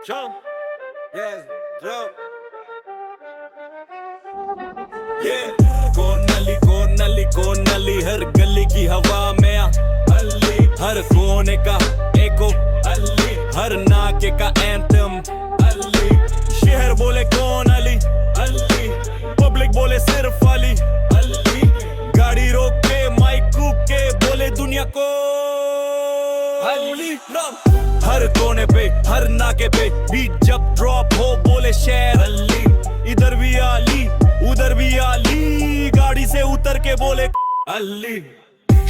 Jump, yes, jump. Yeah, कौन नली हर गली की हवा में अली, हर कोने का एको अली, हर नाके का एंथम अली, शहर बोले कौन अली अली, पब्लिक बोले सिर्फ अली अली, गाड़ी रोक के माइक कूक के बोले दुनिया को अली। हर कोने पे हर नाके पे बीट जब ड्रॉप हो बोले शेर अली, इधर भी अली उधर भी अली, गाड़ी से उतर के बोले अली।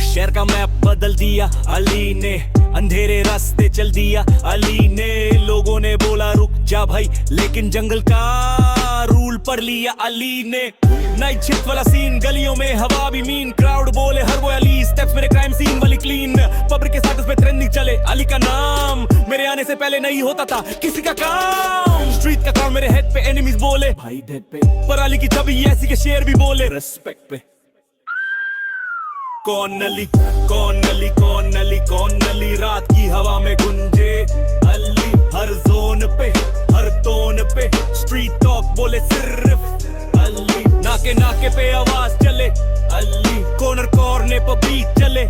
शहर का मैप बदल दिया अली ने, अंधेरे रास्ते चल दिया अली ने, लोगों ने बोला रुक जा भाई, लेकिन जंगल का रूल पढ़ लिया अली ने। नाइट शिफ्ट वाला सीन, गलियों में हवा भी मीन, क्राउड बोले हर वो अली, स्टेप्स मेरे क्राइम सीन वाली क्लीन, पब्लिक के स्टेटस पे ट्रेंडिंग चले अली का नाम, मेरे आने से पहले नहीं होता था किसी का काम, स्ट्रीट का काम मेरे हेड पे, एनिमीज बोले भाई डेड पे, पर अली की छवि ऐसी के शेर भी बोले रेस्पेक्ट पे। कौन नली कौन नली कौन नली कौन नली, रात की हवा में गुंजे अली, हर जोन पे हर टोन पे स्ट्रीट टॉक बोले सिर्फ अली, नाके नाके पे आवाज चले अली, कॉर्नर कॉर्नर पे बीट चले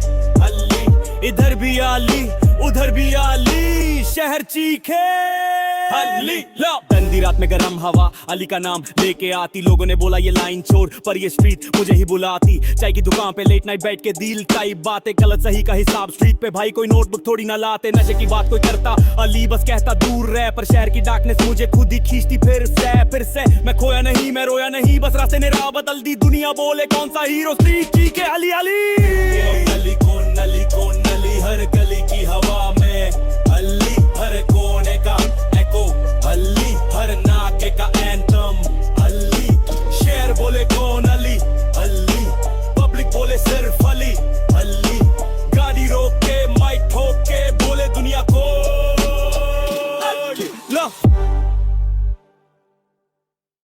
अली, इधर भी अली उधर भी अली, शहर चीखे अली। ठंडी रात में गरम हवा अली का नाम लेके आती, लोगों ने बोला ये लाइन छोड़, पर ये स्ट्रीट मुझे ही बुलाती, चाय की दुकान पे लेट नाइट बैठ के दिल टाइप बातें, गलत सही का हिसाब स्ट्रीट पे भाई कोई नोटबुक थोड़ी ना लाते, नशे की बात कोई करता अली बस कहता दूर रह, पर शहर की डार्कनेस मुझे खुद ही खींचती फिर से मैं खोया नहीं मैं रोया नहीं, बस रास्ते ने राह बदल दी, दुनिया बोले कौन सा हीरो, स्ट्रीट चीखे अली अली।